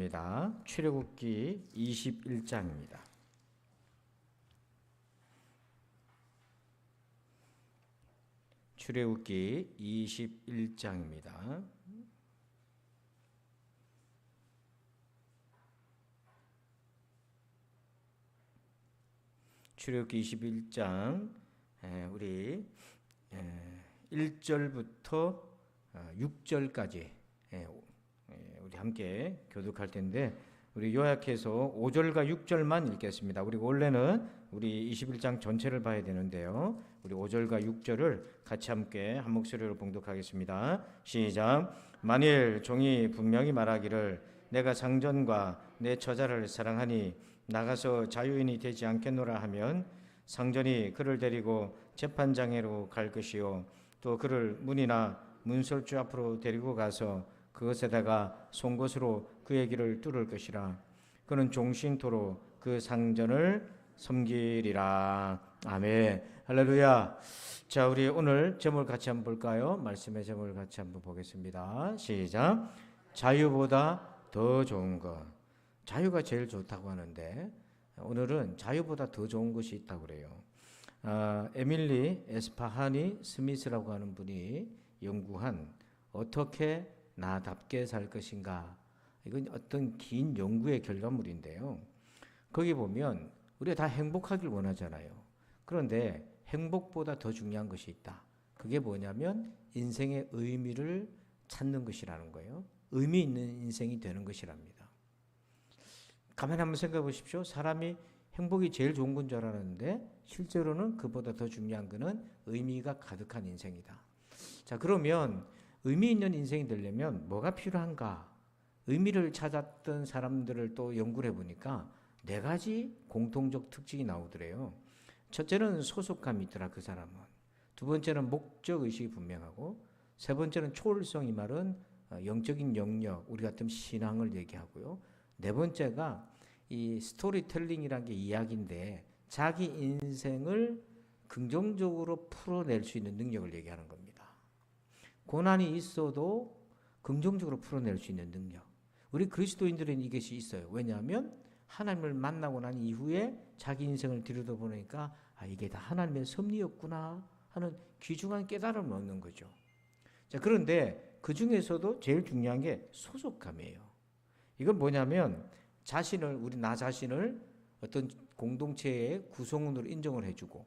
보겠습니다. 출애굽기 21장입니다. 출애굽기 21장입니다. 출애굽기 21장 우리 1절부터 6절까지 우리 함께 교독할 텐데 우리 요약해서 5절과 6절만 읽겠습니다. 우리 원래는 우리 21장 전체를 봐야 되는데요. 우리 5절과 6절을 같이 함께 한 목소리로 봉독하겠습니다. 시작. 만일 종이 분명히 말하기를 내가 상전과 내 처자를 사랑하니 나가서 자유인이 되지 않겠노라 하면 상전이 그를 데리고 재판장애로 갈 것이요 또 그를 문이나 문설주 앞으로 데리고 가서 그것에다가 송곳으로 그의 길을 뚫을 것이라. 그는 종신토록 그 상전을 섬기리라. 아멘. 할렐루야. 자, 우리 오늘 제목을 같이 한번 볼까요? 말씀의 제목을 같이 한번 보겠습니다. 시작. 자유보다 더 좋은 것. 자유가 제일 좋다고 하는데 오늘은 자유보다 더 좋은 것이 있다고 그래요. 에밀리 에스파하니 스미스라고 하는 분이 연구한 어떻게 나답게 살 것인가, 이건 어떤 긴 연구의 결과물인데요. 거기 보면 우리가 다 행복하길 원하잖아요. 그런데 행복보다 더 중요한 것이 있다. 그게 뭐냐면 인생의 의미를 찾는 것이라는 거예요. 의미 있는 인생이 되는 것이랍니다. 가만히 한번 생각해 보십시오. 사람이 행복이 제일 좋은 건 줄 알았는데 실제로는 그보다 더 중요한 것은 의미가 가득한 인생이다. 자, 그러면 의미 있는 인생이 되려면 뭐가 필요한가? 의미를 찾았던 사람들을 또 연구를 해보니까 4가지 공통적 특징이 나오더래요. 첫째는 소속감이 있더라, 그 사람은. 두 번째는 목적의식이 분명하고, 세 번째는 초월성, 이 말은 영적인 영역, 우리 같은 신앙을 얘기하고요. 네 번째가 이 스토리텔링이라는 게 이야기인데 자기 인생을 긍정적으로 풀어낼 수 있는 능력을 얘기하는 겁니다. 고난이 있어도 긍정적으로 풀어낼 수 있는 능력. 우리 그리스도인들은 이것이 있어요. 왜냐하면 하나님을 만나고 난 이후에 자기 인생을 들여다보니까 이게 다 하나님의 섭리였구나 하는 귀중한 깨달음을 얻는 거죠. 자, 그런데 그 중에서도 제일 중요한 게 소속감이에요. 이건 뭐냐면 나 자신을 어떤 공동체의 구성원으로 인정을 해주고,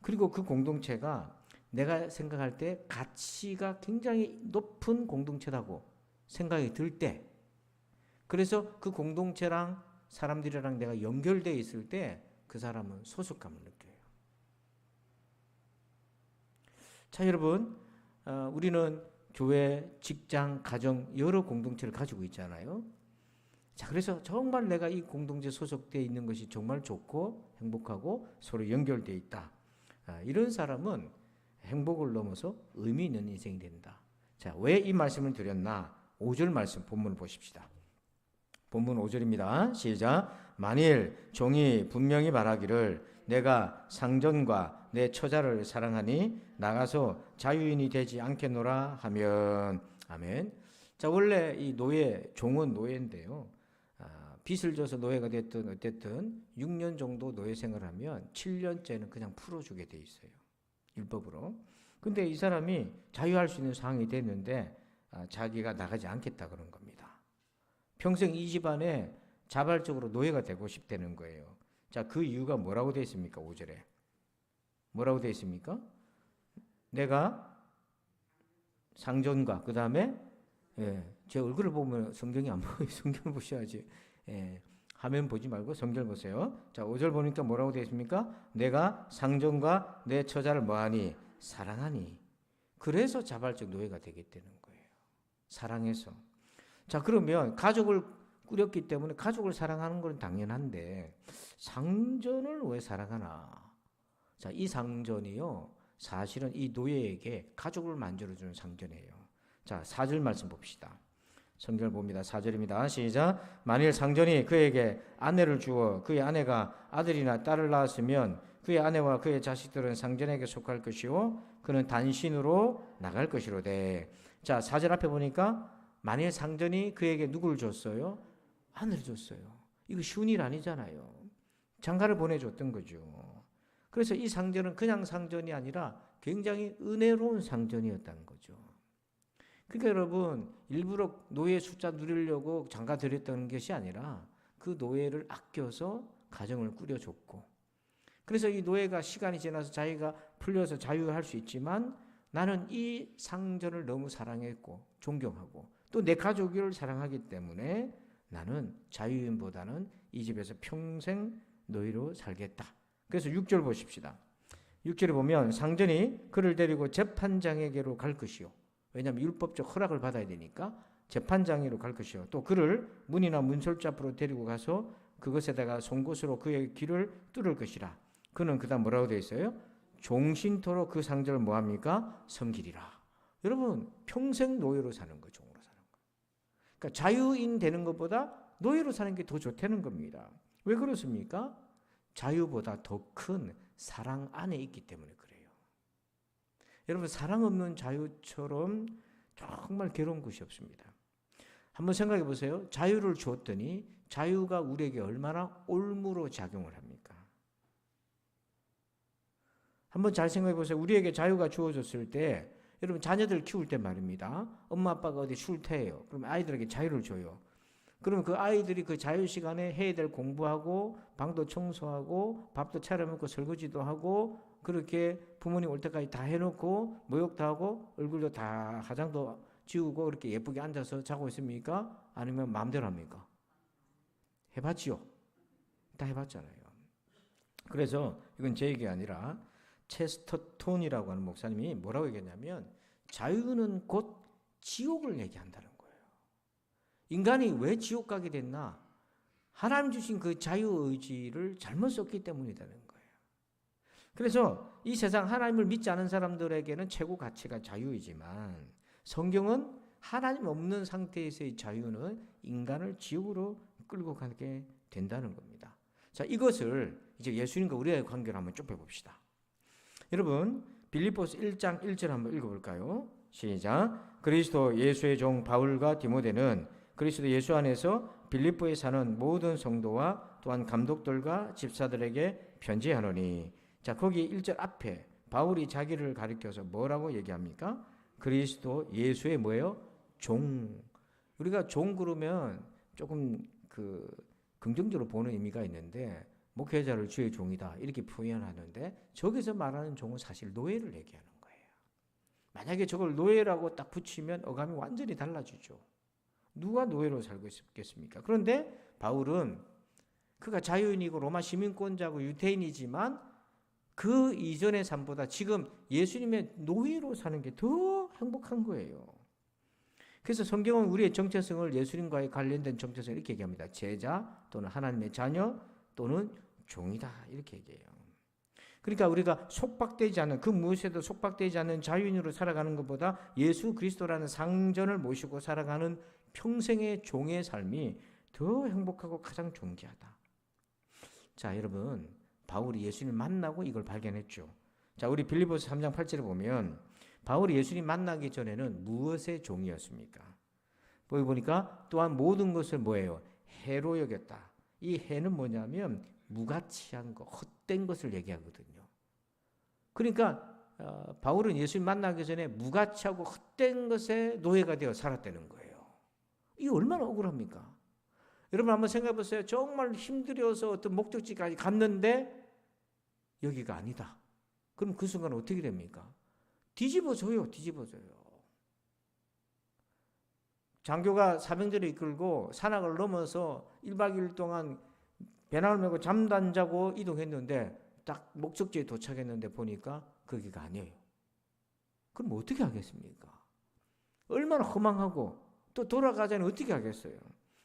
그리고 그 공동체가 내가 생각할 때 가치가 굉장히 높은 공동체라고 생각이 들 때, 그래서 그 공동체랑 사람들이랑 내가 연결되어 있을 때 그 사람은 소속감을 느껴요. 자, 여러분, 우리는 교회, 직장, 가정 여러 공동체를 가지고 있잖아요. 자, 그래서 정말 내가 이 공동체에 소속되어 있는 것이 정말 좋고 행복하고 서로 연결되어 있다. 이런 사람은 행복을 넘어서 의미 있는 인생이 된다. 자, 왜 이 말씀을 드렸나? 5절 말씀 본문을 보십시다. 본문 5절입니다. 시작. 만일 종이 분명히 말하기를 내가 상전과 내 처자를 사랑하니 나가서 자유인이 되지 않겠노라 하면. 아멘. 자, 원래 이 종은 노예인데요. 빚을 져서 노예가 됐든 어쨌든 6년 정도 노예 생활하면 7년째는 그냥 풀어주게 돼 있어요. 율법으로. 근데 이 사람이 자유할 수 있는 상황이 됐는데 자기가 나가지 않겠다 그런 겁니다. 평생 이 집안에 자발적으로 노예가 되고 싶다는 거예요. 자, 그 이유가 뭐라고 되어 있습니까? 5절에. 뭐라고 되어 있습니까? 내가 상전과 그 다음에 제 얼굴을 보면 성경이 안 보여요. 성경을 보셔야지. 화면 보지 말고 성경을 보세요. 자, 5절 보니까 뭐라고 되어 있습니까? 내가 상전과 내 처자를 뭐하니? 사랑하니. 그래서 자발적 노예가 되겠다는 거예요. 사랑해서. 자, 그러면 가족을 꾸렸기 때문에 가족을 사랑하는 건 당연한데 상전을 왜 사랑하나? 자, 이 상전이요, 사실은 이 노예에게 가족을 만들어주는 상전이에요. 자, 4절 말씀 봅시다. 성경을 봅니다. 4절입니다. 시작. 만일 상전이 그에게 아내를 주어 그의 아내가 아들이나 딸을 낳았으면 그의 아내와 그의 자식들은 상전에게 속할 것이요 그는 단신으로 나갈 것이로되. 자, 4절 앞에 보니까 만일 상전이 그에게 누구를 줬어요? 안 해줬어요. 이거 쉬운 일 아니잖아요. 장가를 보내줬던 거죠. 그래서 이 상전은 그냥 상전이 아니라 굉장히 은혜로운 상전이었다는 거죠. 그러니까 여러분, 일부러 노예 숫자 누리려고 장가 드렸던 것이 아니라 그 노예를 아껴서 가정을 꾸려줬고, 그래서 이 노예가 시간이 지나서 자기가 풀려서 자유할 수 있지만 나는 이 상전을 너무 사랑했고 존경하고 또 내 가족을 사랑하기 때문에 나는 자유인보다는 이 집에서 평생 노예로 살겠다. 그래서 6절 보십시다. 6절에 보면 상전이 그를 데리고 재판장에게로 갈 것이요. 왜냐하면 율법적 허락을 받아야 되니까 재판장으로 갈 것이요. 또 그를 문이나 문설주 앞으로 데리고 가서 그것에다가 송곳으로 그의 귀를 뚫을 것이라. 그는 그다음 뭐라고 되어 있어요? 종신토록 그 상전을 뭐합니까? 섬기리라. 여러분, 평생 노예로 사는 거, 종으로 사는 거. 그러니까 자유인 되는 것보다 노예로 사는 게 더 좋다는 겁니다. 왜 그렇습니까? 자유보다 더 큰 사랑 안에 있기 때문에 그래요. 여러분, 사랑 없는 자유처럼 정말 괴로운 것이 없습니다. 한번 생각해 보세요. 자유를 주었더니 자유가 우리에게 얼마나 올무로 작용을 합니까? 한번 잘 생각해 보세요. 우리에게 자유가 주어졌을 때, 여러분 자녀들 키울 때 말입니다. 엄마 아빠가 어디 쉴때예요. 그럼 아이들에게 자유를 줘요. 그러면 그 아이들이 그 자유 시간에 해야 될 공부하고 방도 청소하고 밥도 차려 먹고 설거지도 하고 그렇게 부모님 올 때까지 다 해놓고 목욕도 하고 얼굴도 다 화장도 지우고 그렇게 예쁘게 앉아서 자고 있습니까? 아니면 마음대로 합니까? 해봤지요. 다 해봤잖아요. 그래서 이건 제 얘기가 아니라 체스터톤이라고 하는 목사님이 뭐라고 얘기했냐면 자유는 곧 지옥을 얘기한다는 거예요. 인간이 왜 지옥 가게 됐나? 하나님 주신 그 자유의지를 잘못 썼기 때문이라는 거예요. 그래서 이 세상 하나님을 믿지 않은 사람들에게는 최고 가치가 자유이지만 성경은 하나님 없는 상태에서의 자유는 인간을 지옥으로 끌고 가게 된다는 겁니다. 자, 이것을 이제 예수님과 우리의 관계를 한번 좁혀봅시다. 여러분, 빌립보서 1장 1절 한번 읽어볼까요? 시작. 그리스도 예수의 종 바울과 디모데는 그리스도 예수 안에서 빌립보에 사는 모든 성도와 또한 감독들과 집사들에게 편지하노니. 자, 거기 1절 앞에 바울이 자기를 가리켜서 뭐라고 얘기합니까? 그리스도 예수의 뭐예요? 종. 우리가 종 그러면 조금 긍정적으로 보는 의미가 있는데 목회자를 주의 종이다 이렇게 표현하는데 저기서 말하는 종은 사실 노예를 얘기하는 거예요. 만약에 저걸 노예라고 딱 붙이면 어감이 완전히 달라지죠. 누가 노예로 살고 있겠습니까? 그런데 바울은 그가 자유인이고 로마 시민권자고 유태인이지만 그 이전의 삶보다 지금 예수님의 노예로 사는 게 더 행복한 거예요. 그래서 성경은 우리의 정체성을 예수님과의 관련된 정체성을 이렇게 얘기합니다. 제자 또는 하나님의 자녀 또는 종이다 이렇게 얘기해요. 그러니까 우리가 속박되지 않는 그 무엇에도 속박되지 않는 자유인으로 살아가는 것보다 예수 그리스도라는 상전을 모시고 살아가는 평생의 종의 삶이 더 행복하고 가장 존귀하다. 자, 여러분, 바울이 예수님을 만나고 이걸 발견했죠. 자, 우리 빌립보서 3장 8절에 보면 바울이 예수님 만나기 전에는 무엇의 종이었습니까? 거기 보니까 또한 모든 것을 뭐예요? 해로 여겼다. 이 해는 뭐냐면 무가치한 것, 헛된 것을 얘기하거든요. 그러니까 바울은 예수님 만나기 전에 무가치하고 헛된 것에 노예가 되어 살았다는 거예요. 이게 얼마나 억울합니까? 여러분 한번 생각해 보세요. 정말 힘들어서 어떤 목적지까지 갔는데 여기가 아니다. 그럼 그 순간 어떻게 됩니까? 뒤집어져요. 장교가 사병들을 이끌고 산악을 넘어서 1박 2일 동안 배낭을 메고 잠도 안 자고 이동했는데 딱 목적지에 도착했는데 보니까 거기가 아니에요. 그럼 어떻게 하겠습니까? 얼마나 허망하고 또 돌아가자니 어떻게 하겠어요?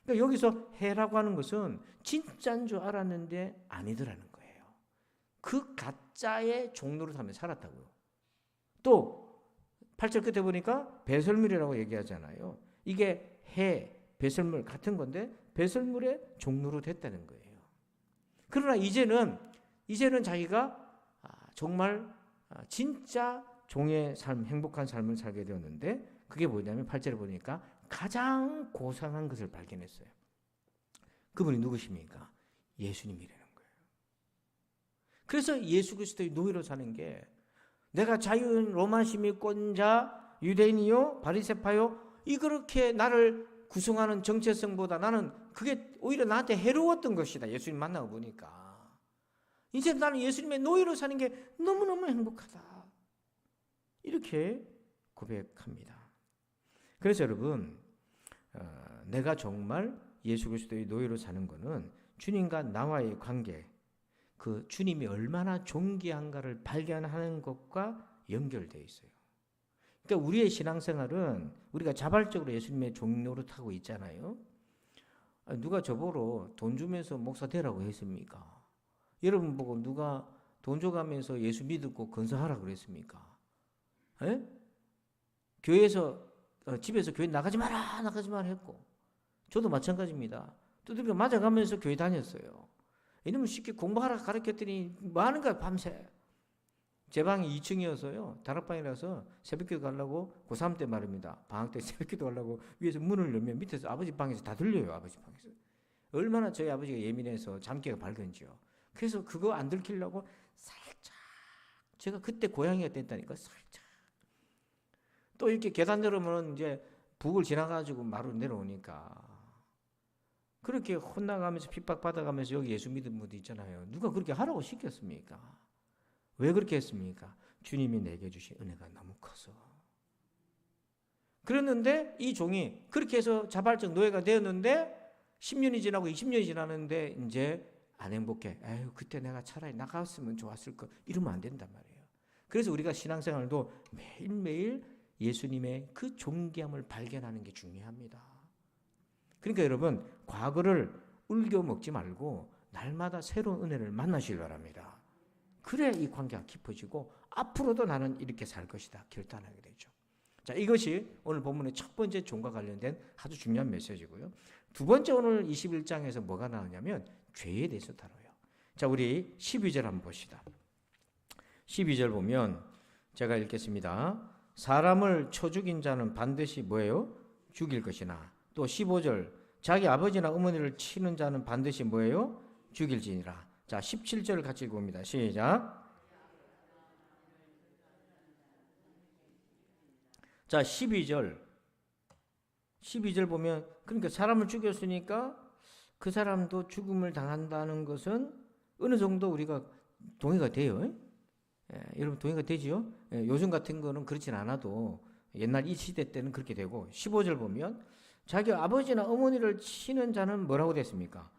그러니까 여기서 해라고 하는 것은 진짜인 줄 알았는데 아니더라는 거예요. 그 가짜의 종로를 하며 살았다고요. 또 8절 끝에 보니까 배설물이라고 얘기하잖아요. 이게 해, 배설물 같은 건데 배설물의 종로로 됐다는 거예요. 그러나 이제는 자기가 정말 진짜 종의 삶, 행복한 삶을 살게 되었는데 그게 뭐냐면 8절에 보니까 가장 고상한 것을 발견했어요. 그분이 누구십니까? 예수님이라는 거예요. 그래서 예수 그리스도의 노예로 사는 게 내가 자유인 로마 시민권자, 유대인이요, 바리새파요, 이렇게 나를 구성하는 정체성보다 나는 그게 오히려 나한테 해로웠던 것이다. 예수님 만나고 보니까. 이제 나는 예수님의 노예로 사는 게 너무너무 행복하다. 이렇게 고백합니다. 그래서 여러분, 내가 정말 예수 그리스도의 노예로 사는 것은 주님과 나와의 관계, 그 주님이 얼마나 존귀한가를 발견하는 것과 연결되어 있어요. 그러니까 우리의 신앙생활은 우리가 자발적으로 예수님의 종노릇하고 있잖아요. 누가 저보러 돈 주면서 목사 되라고 했습니까? 여러분 보고 누가 돈 줘가면서 예수 믿고 건설하라고 그랬습니까? 에? 교회에서 집에서 교회 나가지 마라 했고, 저도 마찬가지입니다. 두들겨 맞아가면서 교회 다녔어요. 이놈은 쉽게 공부하라 가르쳤더니 뭐 하는 거야 밤새. 제 방이 2층이어서요. 다락방이라서 새벽기도 가려고 고3 때 말입니다. 방학 때 새벽기도 가려고 위에서 문을 열면 밑에서 아버지 방에서 다 들려요. 아버지 방에서. 얼마나 저희 아버지가 예민해서 잠기가 밝은지요. 그래서 그거 안 들키려고 살짝, 제가 그때 고양이가 됐다니까 살짝. 또 이렇게 계단 내려오면 이제 북을 지나가지고 마루 내려오니까 그렇게 혼나가면서 핍박받아가면서 여기 예수 믿은 분도 있잖아요. 누가 그렇게 하라고 시켰습니까? 왜 그렇게 했습니까? 주님이 내게 주신 은혜가 너무 커서. 그랬는데 이 종이 그렇게 해서 자발적 노예가 되었는데 10년이 지나고 20년이 지나는데 이제 안 행복해. 에휴, 그때 내가 차라리 나갔으면 좋았을 거. 이러면 안 된단 말이에요. 그래서 우리가 신앙생활도 매일매일 예수님의 그 존귀함을 발견하는 게 중요합니다. 그러니까 여러분, 과거를 울겨먹지 말고 날마다 새로운 은혜를 만나시길 바랍니다. 그래 이 관계가 깊어지고 앞으로도 나는 이렇게 살 것이다 결단하게 되죠. 자, 이것이 오늘 본문의 첫 번째 종과 관련된 아주 중요한 메시지고요. 두 번째, 오늘 21장에서 뭐가 나오냐면 죄에 대해서 다뤄요. 자, 우리 12절 한번 봅시다. 12절 보면 제가 읽겠습니다. 사람을 쳐 죽인 자는 반드시 뭐예요? 죽일 것이나. 또 15절, 자기 아버지나 어머니를 치는 자는 반드시 뭐예요? 죽일지니라. 자, 17절을 같이 읽어봅니다. 시작. 자, 12절 보면, 그러니까 사람을 죽였으니까 그 사람도 죽음을 당한다는 것은 어느 정도 우리가 동의가 돼요. 여러분 동의가 되지요? 요즘 같은 거는 그렇진 않아도 옛날 이 시대 때는 그렇게 되고, 15절 보면 자기 아버지나 어머니를 치는 자는 뭐라고 됐습니까?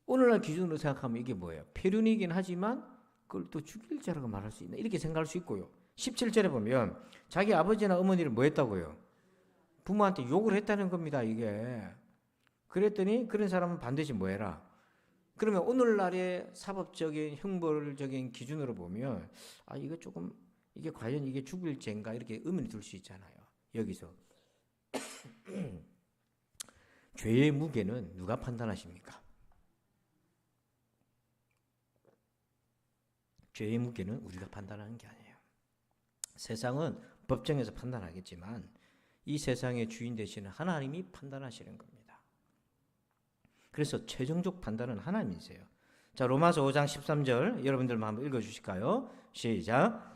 오늘날 기준으로 생각하면 이게 뭐예요? 폐륜이긴 하지만 그걸 또 죽일 자라고 말할 수 있나? 이렇게 생각할 수 있고요. 17절에 보면 자기 아버지나 어머니를 뭐 했다고요? 부모한테 욕을 했다는 겁니다. 이게. 그랬더니 그런 사람은 반드시 뭐 해라? 그러면 오늘날의 사법적인 형벌적인 기준으로 보면 이거 조금 이게 과연 이게 죽일 죄인가 이렇게 의문이 들 수 있잖아요. 여기서 죄의 무게는 누가 판단하십니까? 죄의 무게는 우리가 판단하는 게 아니에요. 세상은 법정에서 판단하겠지만 이 세상의 주인 되시는 하나님이 판단하시는 겁니다. 그래서 최종적 판단은 하나님이세요. 자, 로마서 5장 13절 여러분들만 한번 읽어주실까요? 시작.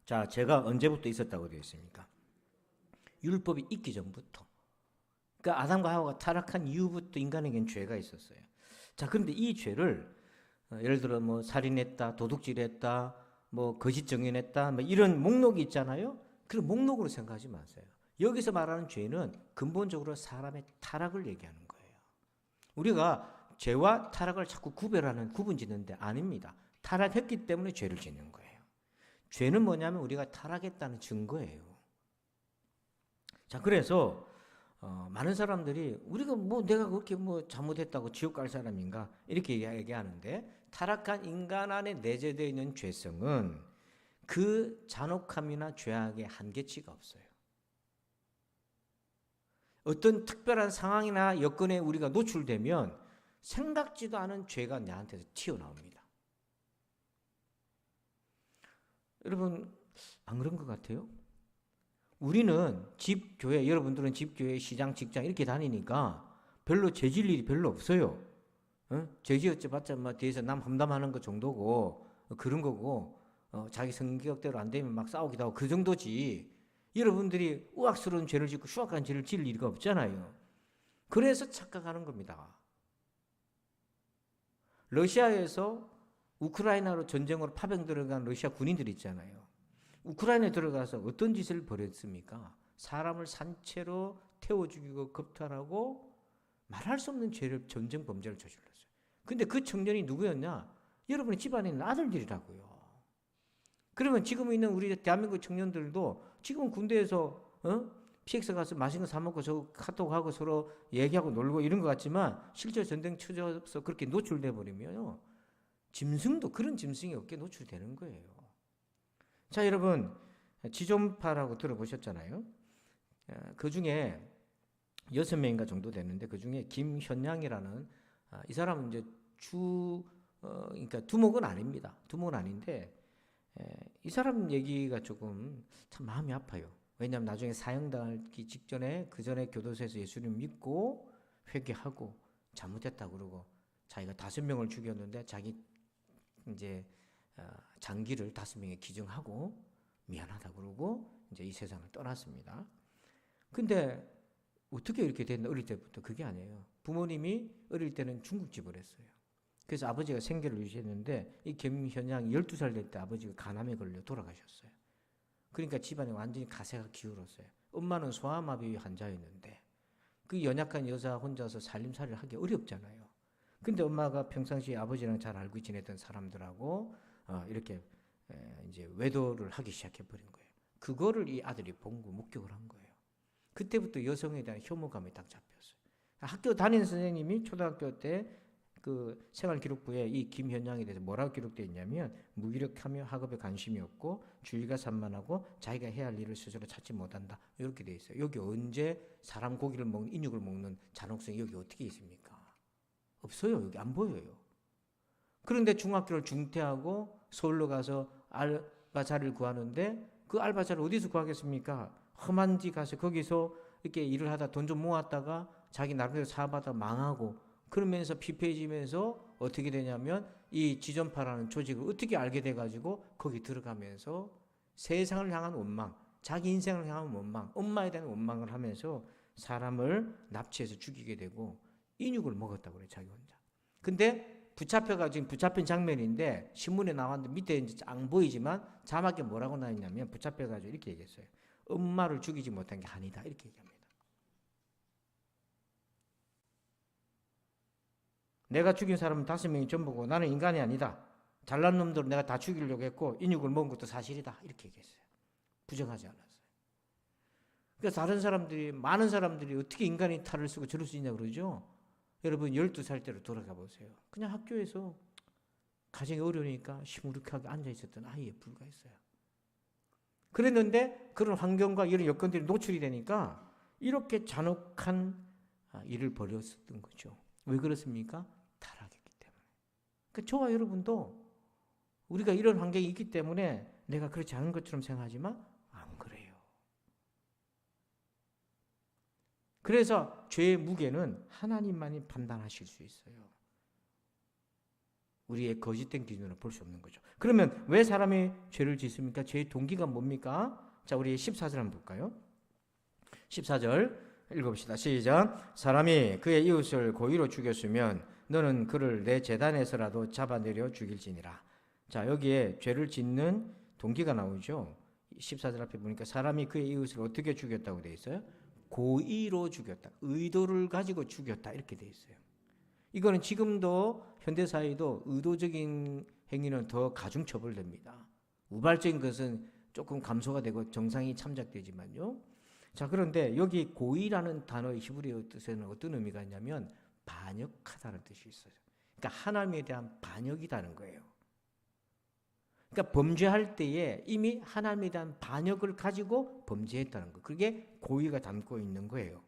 자, 제가 언제부터 있었다고 되어 있습니까? 율법이 있기 전부터. 그러니까 아담과 하와가 타락한 이후부터 인간에겐 죄가 있었어요. 자, 그런데 이 죄를 예를 들어 뭐 살인했다, 도둑질했다, 뭐 거짓 증언했다, 뭐 이런 목록이 있잖아요. 그런 목록으로 생각하지 마세요. 여기서 말하는 죄는 근본적으로 사람의 타락을 얘기하는 거예요. 우리가 죄와 타락을 자꾸 구분 짓는데 아닙니다. 타락했기 때문에 죄를 짓는 거예요. 죄는 뭐냐면 우리가 타락했다는 증거예요. 자, 그래서 많은 사람들이 우리가 뭐 내가 그렇게 뭐 잘못했다고 지옥 갈 사람인가 이렇게 얘기하는데, 타락한 인간 안에 내재되어 있는 죄성은 그 잔혹함이나 죄악의 한계치가 없어요. 어떤 특별한 상황이나 여건에 우리가 노출되면 생각지도 않은 죄가 나한테서 튀어나옵니다. 여러분, 안 그런 것 같아요? 우리는 집, 교회, 여러분들은 집, 교회, 시장, 직장 이렇게 다니니까 별로 죄질 일이 별로 없어요. 죄지었자 뭐 뒤에서 남 험담하는 것 정도고 그런 거고 자기 성격대로 안 되면 막 싸우기도 하고 그 정도지. 여러분들이 우악스러운 죄를 짓고 흉악한 죄를 지을 리가 없잖아요. 그래서 착각하는 겁니다. 러시아에서 우크라이나로 전쟁으로 파병 들어간 러시아 군인들 있잖아요. 우크라이나에 들어가서 어떤 짓을 벌였습니까? 사람을 산채로 태워 죽이고 겁탈하고 말할 수 없는 죄를, 전쟁 범죄를 저질렀어요. 근데 그 청년이 누구였냐? 여러분의 집안에 있는 아들들이라고요. 그러면 지금 있는 우리 대한민국 청년들도 지금 군대에서 PX 가서 맛있는 거 사 먹고 저 카톡하고 서로 얘기하고 놀고 이런 것 같지만 실제 전쟁 처져서 그렇게 노출돼 버리면요. 짐승도 그런 짐승이 없게 노출되는 거예요. 자, 여러분 지존파라고 들어보셨잖아요. 그 중에 6명인가 정도 되는데 그 중에 김현양이라는 이 사람은 이제 그러니까 두목은 아닙니다. 두목은 아닌데 이 사람 얘기가 조금 참 마음이 아파요. 왜냐하면 나중에 사형당하기 직전에 그 전에 교도소에서 예수님 믿고 회개하고 잘못했다고 그러고 자기가 5명을 죽였는데 자기 이제 장기를 5명에 기증하고 미안하다고 그러고 이제 이 세상을 떠났습니다. 근데 어떻게 이렇게 됐나 어릴 때부터 그게 아니에요. 부모님이 어릴 때는 중국집을 했어요. 그래서 아버지가 생계를 유지했는데 이 김현양이 12살 될 때 아버지가 간암에 걸려 돌아가셨어요. 그러니까 집안에 완전히 가세가 기울었어요. 엄마는 소아마비 환자였는데 그 연약한 여자 혼자서 살림살이를 하기 어렵잖아요. 근데 엄마가 평상시에 아버지랑 잘 알고 지냈던 사람들하고 이렇게 이제 외도를 하기 시작해 버린 거예요. 그거를 이 아들이 본고 목격을 한 거예요. 그때부터 여성에 대한 혐오감이 딱 잡혔어요. 학교 다니는 선생님이 초등학교 때 그 생활기록부에 이 김현양에 대해서 뭐라고 기록되어 있냐면 무기력하며 학업에 관심이 없고 주의가 산만하고 자기가 해야 할 일을 스스로 찾지 못한다. 이렇게 되어 있어요. 여기 언제 사람 고기를 먹는 인육을 먹는 잔혹성이 여기 어떻게 있습니까? 없어요. 여기 안 보여요. 그런데 중학교를 중퇴하고 서울로 가서 알바 자리를 구하는데 그 알바 자리를 어디서 구하겠습니까? 험한 데 가서 거기서 이렇게 일을 하다 돈 좀 모았다가 자기 나름대로 사업하다 망하고 그러면서 피폐해지면서 어떻게 되냐면 이 지존파라는 조직을 어떻게 알게 돼가지고 거기 들어가면서 세상을 향한 원망, 자기 인생을 향한 원망, 엄마에 대한 원망을 하면서 사람을 납치해서 죽이게 되고 인육을 먹었다고 그래요, 자기 혼자. 근데 지금 붙잡힌 장면인데 신문에 나왔는데 밑에 이제 안 보이지만 자막에 뭐라고 나있냐면 붙잡혀가지고 이렇게 얘기했어요. 엄마를 죽이지 못한 게 아니다. 이렇게 얘기합니다. 내가 죽인 사람은 5명이 전부고 나는 인간이 아니다. 잘난 놈들은 내가 다 죽이려고 했고 인육을 먹은 것도 사실이다. 이렇게 얘기했어요. 부정하지 않았어요. 그러니까 다른 사람들이 많은 사람들이 어떻게 인간이 탈을 쓰고 저럴 수 있냐 그러죠. 여러분 12살 때로 돌아가 보세요. 그냥 학교에서 가정이 어려우니까 시무룩하게 앉아있었던 아이에 불과했어요. 그랬는데 그런 환경과 이런 여건들이 노출이 되니까 이렇게 잔혹한 일을 벌였었던 거죠. 왜 그렇습니까? 타락했기 때문에. 그러니까 저와 여러분도 우리가 이런 환경이 있기 때문에 내가 그렇지 않은 것처럼 생각하지만 안 그래요. 그래서 죄의 무게는 하나님만이 판단하실 수 있어요. 우리의 거짓된 기준으로 볼 수 없는 거죠. 그러면 왜 사람이 죄를 짓습니까? 죄의 동기가 뭡니까? 자, 우리 14절 한번 볼까요? 14절 읽어봅시다. 시작. 사람이 그의 이웃을 고의로 죽였으면 너는 그를 내 제단에서라도 잡아내려 죽일지니라. 자, 여기에 죄를 짓는 동기가 나오죠. 14절 앞에 보니까 사람이 그의 이웃을 어떻게 죽였다고 되어 있어요? 고의로 죽였다. 의도를 가지고 죽였다. 이렇게 되어 있어요. 이거는 지금도 현대사회도 의도적인 행위는 더 가중처벌됩니다. 우발적인 것은 조금 감소가 되고 정상이 참작되지만요. 자, 그런데 여기 고의라는 단어의 히브리어 뜻에는 어떤 의미가 있냐면 반역하다는 뜻이 있어요. 그러니까 하나님에 대한 반역이라는 거예요. 그러니까 범죄할 때에 이미 하나님에 대한 반역을 가지고 범죄했다는 거. 그게 고의가 담고 있는 거예요.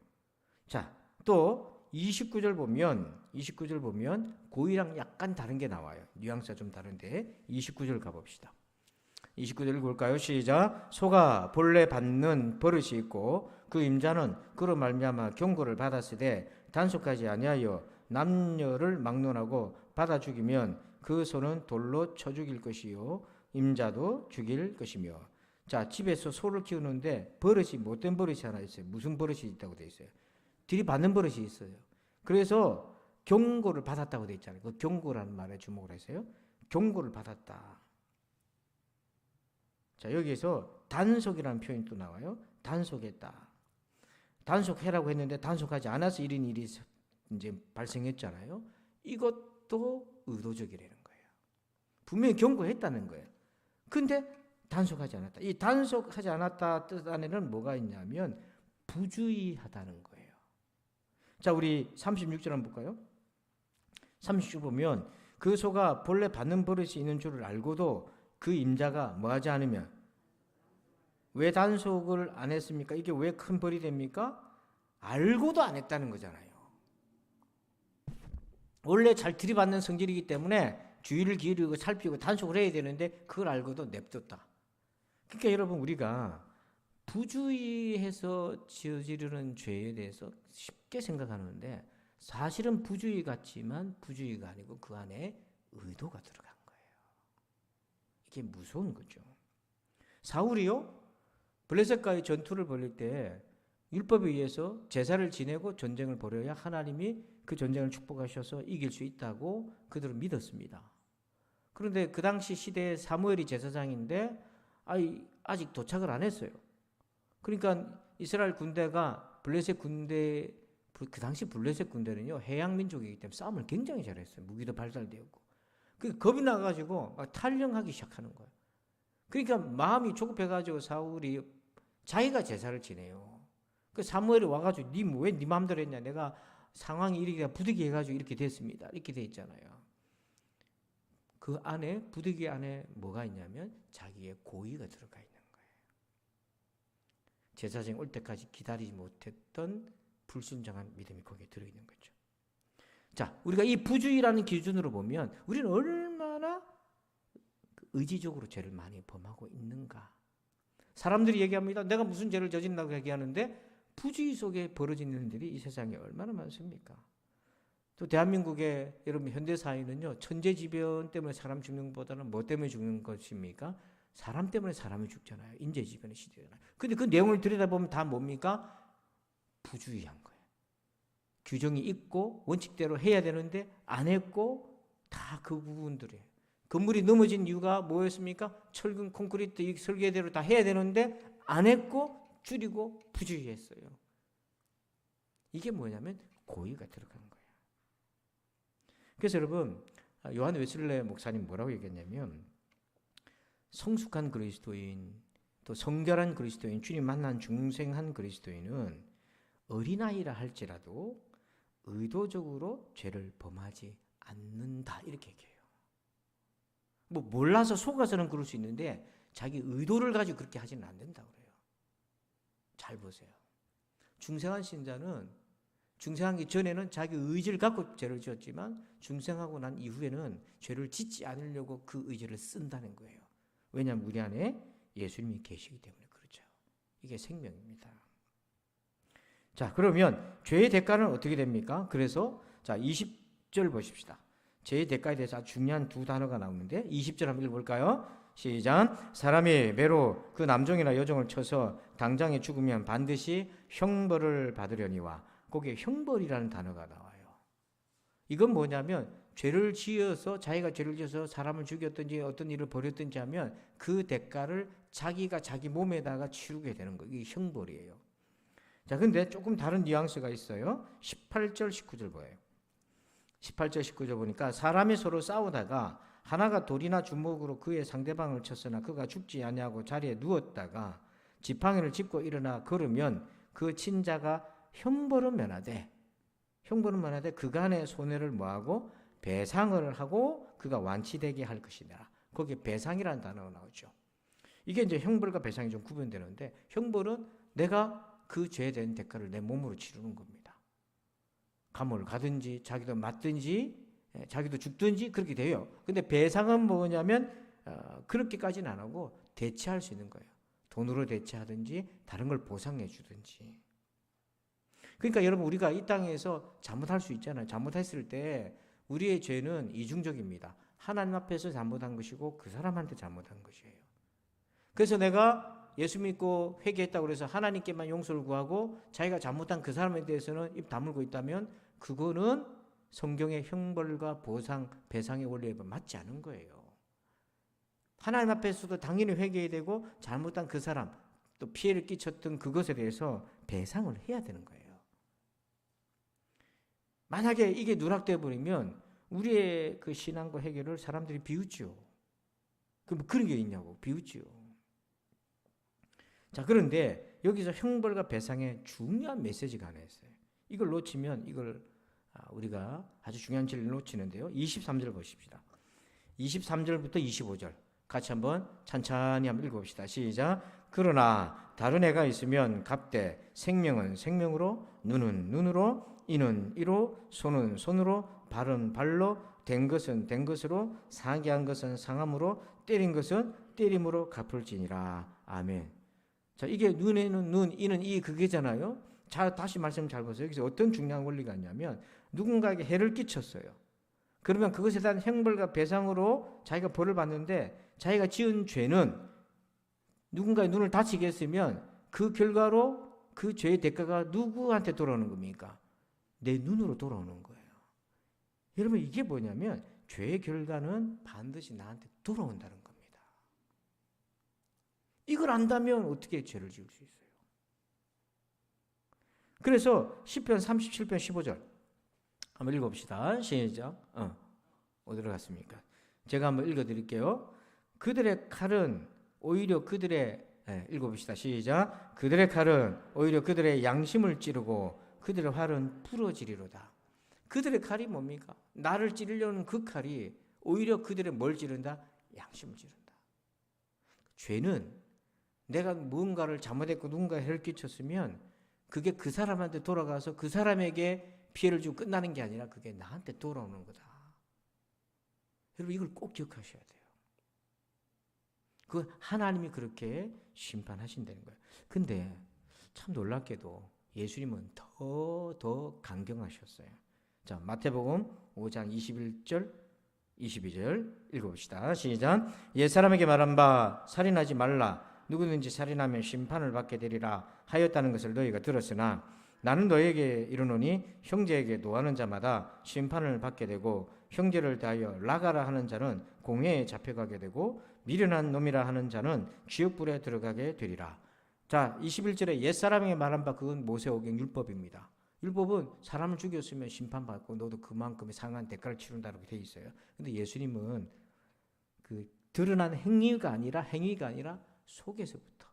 자, 또 29절 보면 고의랑 약간 다른 게 나와요. 뉘앙스가 좀 다른데 29절 가봅시다. 29절 읽어볼까요? 시작. 소가 본래 받는 버릇이 있고 그 임자는 그로 말미암아 경고를 받았으되 단속하지 아니하여 남녀를 막론하고 받아 죽이면 그 소는 돌로 쳐 죽일 것이요 임자도 죽일 것이며. 자, 집에서 소를 키우는데 버릇이 못된 버릇이 하나 있어요. 무슨 버릇이 있다고 되어 있어요? 들이받는 버릇이 있어요. 그래서 경고를 받았다고 되어 있잖아요. 그 경고라는 말에 주목을 해서요. 경고를 받았다. 자, 여기에서 단속이라는 표현이 또 나와요. 단속했다. 단속해라고 했는데 단속하지 않아서 이런 일이 이제 발생했잖아요. 이것도 의도적이라는 거예요. 분명히 경고했다는 거예요. 근데 단속하지 않았다. 이 단속하지 않았다 뜻 안에는 뭐가 있냐면 부주의하다는 거예요. 자, 우리 36절 한번 볼까요? 36절 보면 그 소가 본래 받는 버릇이 있는 줄을 알고도 그 임자가 뭐하지 않으면 왜 단속을 안 했습니까? 이게 왜 큰 벌이 됩니까? 알고도 안 했다는 거잖아요. 원래 잘 들이받는 성질이기 때문에 주의를 기울이고 살피고 단속을 해야 되는데 그걸 알고도 냅뒀다. 그러니까 여러분 우리가 부주의해서 저지르는 죄에 대해서 쉽게 생각하는데 사실은 부주의 같지만 부주의가 아니고 그 안에 의도가 들어간 거예요. 이게 무서운 거죠. 사울이요, 블레셋과의 전투를 벌일 때 율법에 의해서 제사를 지내고 전쟁을 벌여야 하나님이 그 전쟁을 축복하셔서 이길 수 있다고 그들은 믿었습니다. 그런데 그 당시 시대에 사무엘이 제사장인데 아직 도착을 안 했어요. 그러니까 이스라엘 군대가 블레셋 군대, 그 당시 블레셋 군대는요 해양 민족이기 때문에 싸움을 굉장히 잘했어요. 무기도 발달되었고. 그 겁이 나가지고 막 탈영하기 시작하는 거예요. 그러니까 마음이 조급해가지고 사울이 자기가 제사를 지내요. 그 사무엘이 와가지고 왜 네 마음대로 했냐? 내가 상황이 이렇게 부득이 해가지고 이렇게 됐습니다. 이렇게 돼 있잖아요. 그 안에 부득이 안에 뭐가 있냐면 자기의 고의가 들어가 있는 거예요. 제사장이 올 때까지 기다리지 못했던 불순종한 믿음이 거기에 들어있는 거죠. 자, 우리가 이 부주의라는 기준으로 보면 우리는 얼마나 의지적으로 죄를 많이 범하고 있는가. 사람들이 얘기합니다. 내가 무슨 죄를 저질렀다고 얘기하는데 부주의 속에 벌어지는 일이 이 세상에 얼마나 많습니까? 또 대한민국의 여러분 현대사회는요 천재지변 때문에 사람 죽는 것보다는 뭐 때문에 죽는 것입니까? 사람 때문에 사람이 죽잖아요. 인재지변의 시대잖아요. 근데 그 내용을 들여다보면 다 뭡니까? 부주의한 거예요. 규정이 있고 원칙대로 해야 되는데 안 했고 다 그 부분들이에요. 건물이 넘어진 이유가 뭐였습니까? 철근 콘크리트 이 설계대로 다 해야 되는데 안 했고 줄이고 부주의했어요. 이게 뭐냐면 고의가 들어간 거예요. 그래서 여러분 요한 웨슬레 목사님 뭐라고 얘기했냐면 성숙한 그리스도인 또 성결한 그리스도인 주님 만난 중생한 그리스도인은 어린아이라 할지라도 의도적으로 죄를 범하지 않는다 이렇게 얘기해요. 뭐 몰라서 속아서는 그럴 수 있는데 자기 의도를 가지고 그렇게 하지는 않는다고 그래요. 잘 보세요. 중생한 신자는 중생하기 전에는 자기 의지를 갖고 죄를 지었지만 중생하고 난 이후에는 죄를 짓지 않으려고 그 의지를 쓴다는 거예요. 왜냐하면 우리 안에 예수님이 계시기 때문에 그렇죠. 이게 생명입니다. 자, 그러면 죄의 대가는 어떻게 됩니까? 그래서 자 20절 보십시다. 죄의 대가에 대해서 아주 중요한 두 단어가 나오는데 20절 한번 읽어볼까요? 시작. 사람이 매로 그 남종이나 여종을 쳐서 당장에 죽으면 반드시 형벌을 받으려니와 거기에 형벌이라는 단어가 나와요. 이건 뭐냐면 죄를 지어서 자기가 죄를 지어서 사람을 죽였든지 어떤 일을 벌였든지 하면 그 대가를 자기가 자기 몸에다가 치르게 되는 거예요. 이게 형벌이에요. 자, 근데 조금 다른 뉘앙스가 있어요. 18절 19절 보여요. 18절 19절 보니까 사람이 서로 싸우다가 하나가 돌이나 주먹으로 그의 상대방을 쳤으나 그가 죽지 아니하고 자리에 누웠다가 지팡이를 짚고 일어나 걸으면 그 친자가 형벌은 면하되 그간의 손해를 뭐하고 배상을 하고 그가 완치되게 할 것이다. 거기에 배상이라는 단어가 나오죠. 이게 이제 형벌과 배상이 좀 구분되는데 형벌은 내가 그 죄에 대한 대가를 내 몸으로 치르는 겁니다. 감옥을 가든지 자기도 맞든지 자기도 죽든지 그렇게 돼요. 근데 배상은 뭐냐면 그렇게까지는 안 하고 대체할 수 있는 거예요. 돈으로 대체하든지 다른 걸 보상해 주든지. 그러니까 여러분, 우리가 이 땅에서 잘못할 수 있잖아요. 잘못했을 때 우리의 죄는 이중적입니다. 하나님 앞에서 잘못한 것이고 그 사람한테 잘못한 것이에요. 그래서 내가 예수 믿고 회개했다고 해서 하나님께만 용서를 구하고 자기가 잘못한 그 사람에 대해서는 입 다물고 있다면 그거는 성경의 형벌과 보상, 배상의 원리에 맞지 않은 거예요. 하나님 앞에서도 당연히 회개해야 되고 잘못한 그 사람, 또 피해를 끼쳤던 그것에 대해서 배상을 해야 되는 거예요. 만약에 이게 누락되어 버리면 우리의 그 신앙과 해결을 사람들이 비웃죠. 그럼 그런 게 있냐고 비웃죠. 자, 그런데 여기서 형벌과 배상의 중요한 메시지가 하나 있어요. 이걸 놓치면 우리가 아주 중요한 진리를 놓치는데요. 23절 보십시다. 23절부터 25절 같이 한번 찬찬히 한번 읽어봅시다. 시작. 그러나 다른 애가 있으면 갑되 생명은 생명으로, 눈은 눈으로, 이는 이로, 손은 손으로, 발은 발로, 된 것은 된 것으로, 상하게 것은 상함으로, 때린 것은 때림으로 갚을지니라. 아멘. 자, 이게 눈에는 눈, 이는 이, 그게잖아요. 자, 다시 말씀 잘 보세요. 여기서 어떤 중요한 원리가 있냐면 누군가에게 해를 끼쳤어요. 그러면 그것에 대한 형벌과 배상으로 자기가 벌을 받는데, 자기가 지은 죄는 누군가의 눈을 다치게 했으면 그 결과로 그 죄의 대가가 누구한테 돌아오는 겁니까? 내 눈으로 돌아오는 거예요. 여러분, 이게 뭐냐면 죄의 결과는 반드시 나한테 돌아온다는 겁니다. 이걸 안다면 어떻게 죄를 지을 수 있어요? 그래서 시편 37편 15절 한번 읽어봅시다. 시작. 어디로 갔습니까? 제가 한번 읽어드릴게요. 그들의 칼은 오히려 그들의 읽어봅시다. 시작. 그들의 칼은 오히려 그들의 양심을 찌르고 그들의 활은 부러지리로다. 그들의 칼이 뭡니까? 나를 찌르려는 그 칼이 오히려 그들의 뭘 찌른다? 양심을 찌른다. 죄는 내가 무언가를 잘못했고 누군가에 해를 끼쳤으면 그게 그 사람한테 돌아가서 그 사람에게 피해를 주고 끝나는 게 아니라 그게 나한테 돌아오는 거다. 여러분, 이걸 꼭 기억하셔야 돼요. 그 하나님이 그렇게 심판하신다는 거예요. 근데 참 놀랍게도 예수님은 더 강경하셨어요. 자, 마태복음 5장 21절 22절 읽어봅시다. 시작. 옛사람에게 말한 바 살인하지 말라. 누구든지 살인하면 심판을 받게 되리라 하였다는 것을 너희가 들었으나 나는 너희에게 이르노니 형제에게 노하는 자마다 심판을 받게 되고 형제를 대하여 나가라 하는 자는 공회에 잡혀가게 되고 미련한 놈이라 하는 자는 지옥불에 들어가게 되리라. 자, 21절에 옛사람에게 말한 바 그건 모세오경 율법입니다. 율법은 사람을 죽였으면 심판받고 너도 그만큼의 상한 대가를 치른다고 되어 있어요. 근데 예수님은 그 드러난 행위가 아니라 속에서부터,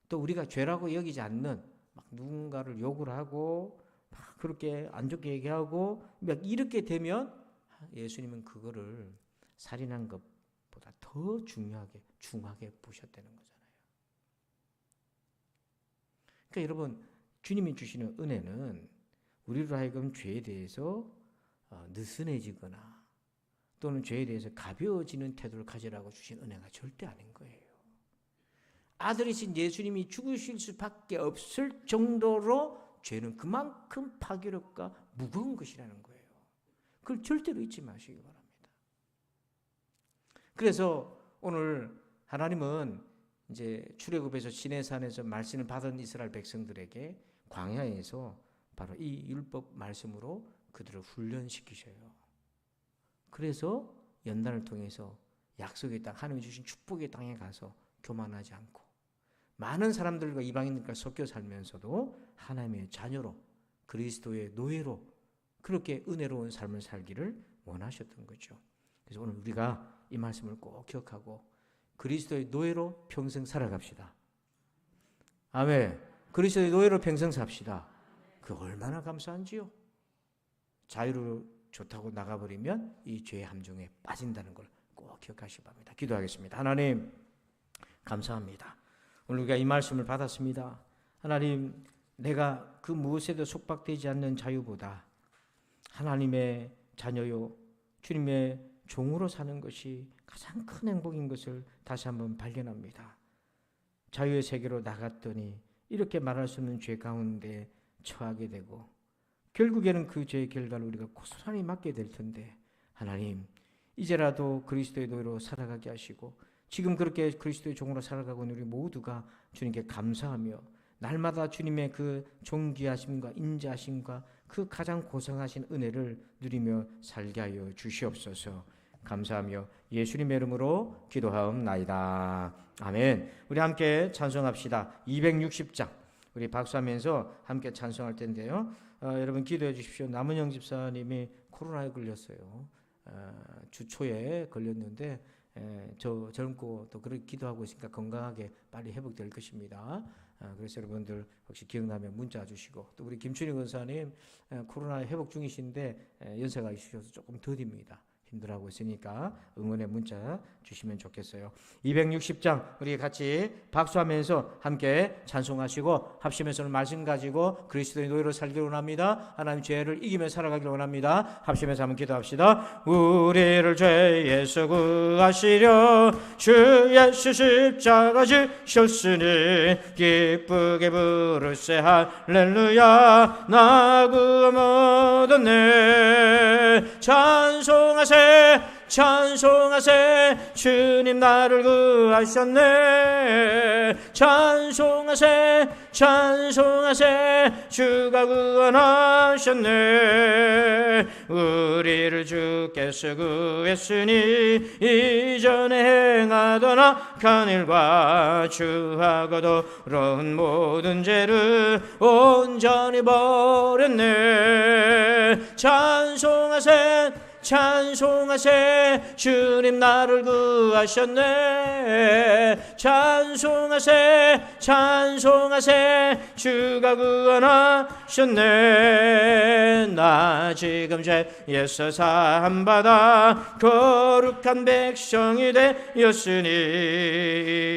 또 우리가 죄라고 여기지 않는 막 누군가를 욕을 하고 막 그렇게 안 좋게 얘기하고 막 이렇게 되면 예수님은 그거를 살인한 것보다 더 중하게 보셨다는 거잖아요. 그러니까 여러분, 주님이 주시는 은혜는 우리로 하여금 죄에 대해서 느슨해지거나 또는 죄에 대해서 가벼워지는 태도를 가지라고 주신 은혜가 절대 아닌 거예요. 아들이신 예수님이 죽으실 수밖에 없을 정도로 죄는 그만큼 파괴력과 무거운 것이라는 거예요. 그걸 절대로 잊지 마시기 바랍니다. 그래서 오늘 하나님은 이제 출애굽에서 시내산에서 말씀을 받은 이스라엘 백성들에게 광야에서 바로 이 율법 말씀으로 그들을 훈련시키셔요. 그래서 연단을 통해서 약속의 땅, 하나님이 주신 축복의 땅에 가서 교만하지 않고 많은 사람들과 이방인들과 섞여 살면서도 하나님의 자녀로, 그리스도의 노예로 그렇게 은혜로운 삶을 살기를 원하셨던 거죠. 그래서 오늘 우리가 이 말씀을 꼭 기억하고 그리스도의 노예로 평생 살아갑시다. 아멘. 그리스도의 노예로 평생 삽시다. 그 얼마나 감사한지요. 자유로 좋다고 나가버리면 이 죄의 함정에 빠진다는 걸 꼭 기억하시기 바랍니다. 기도하겠습니다. 하나님, 감사합니다. 오늘 우리가 이 말씀을 받았습니다. 하나님, 내가 그 무엇에도 속박되지 않는 자유보다 하나님의 자녀요, 주님의 종으로 사는 것이 가장 큰 행복인 것을 다시 한번 발견합니다. 자유의 세계로 나갔더니 이렇게 말할 수 없는 죄 가운데 처하게 되고 결국에는 그 죄의 결과를 우리가 고스란히 맞게 될 텐데, 하나님 이제라도 그리스도의 노예로 살아가게 하시고 지금 그렇게 그리스도의 종으로 살아가고 있는 우리 모두가 주님께 감사하며 날마다 주님의 그 존귀하심과 인자하심과 그 가장 고상하신 은혜를 누리며 살게 하여 주시옵소서. 감사하며 예수님의 이름으로 기도하옵나이다. 아멘. 우리 함께 찬송합시다. 260장 우리 박수하면서 함께 찬송할 텐데요. 여러분 기도해 주십시오. 남은영 집사님이 코로나에 걸렸어요. 주 초에 걸렸는데 저 젊고 또 그렇게 기도하고 있으니까 건강하게 빨리 회복될 것입니다. 그래서 여러분들 혹시 기억나면 문자 주시고, 또 우리 김춘희 권사님 코로나 회복 중이신데 연세가 있으셔서 조금 더딥니다. 힘들어하고 있으니까 응원의 문자 주시면 좋겠어요. 260장 우리 같이 박수하면서 함께 찬송하시고 합심해서 말씀 가지고 그리스도의 노예로 살기를 원합니다. 하나님 죄를 이기며 살아가기를 원합니다. 합심해서 한번 기도합시다. 우리를 죄에서 구하시려 주 예수 십자가 지셨으니 기쁘게 부르세 할렐루야. 나 구원 얻었네. 찬송하세 찬송하세 주님 나를 구하셨네. 찬송하세 찬송하세 주가 구원하셨네. 우리를 주께서 구했으니 이전에 행하던 악한 일과 주하고 더러운 모든 죄를 온전히 버렸네. 찬송하세 찬송하세 주님 나를 구하셨네. 찬송하세 찬송하세 주가 구원하셨네. 나 지금 죄에서 사함받아 거룩한 백성이 되었으니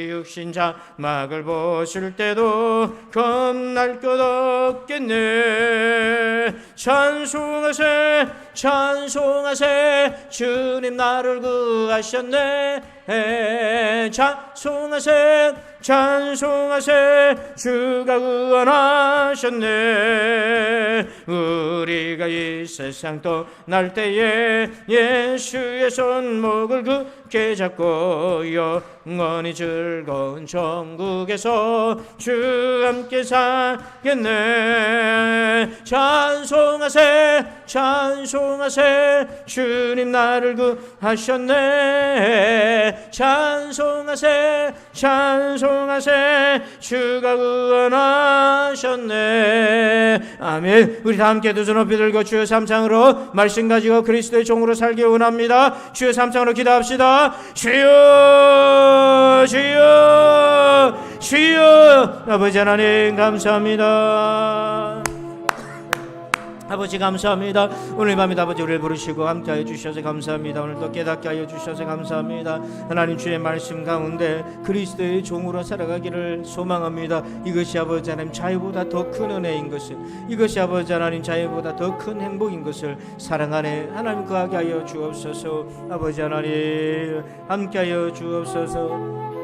육신 자막을 벗을 때도 겁날 것 없겠네. 찬송하세 찬송하세 주님 나를 구하셨네. 찬송하세 찬송하세 주가 구원하셨네. 우리가 이 세상 떠날 때에 예수의 손목을 굳게 잡고 영원히 즐거운 천국에서 주 함께 살겠네. 찬송하세 찬송하세 주님 나를 구하셨네. 찬송하세 찬송하세 주가 구원하셨네. 아멘. 우리 다 함께 두 손 높이 들고 주여 삼창으로 말씀 가지고 그리스도의 종으로 살기 원합니다. 주여 삼창으로 기도합시다. 주여 주여 주여. 아버지 하나님 감사합니다. 아버지 감사합니다. 오늘 밤에 아버지 우리를 부르시고 함께하여 주셔서 감사합니다. 오늘도 깨닫게 하여 주셔서 감사합니다. 하나님 주의 말씀 가운데 그리스도의 종으로 살아가기를 소망합니다. 이것이 아버지 하나님 자유보다 더 큰 은혜인 것을, 이것이 아버지 하나님 자유보다 더 큰 행복인 것을 사랑 안에 하나님 거하게 하여 주옵소서. 아버지 하나님 함께하여 주옵소서.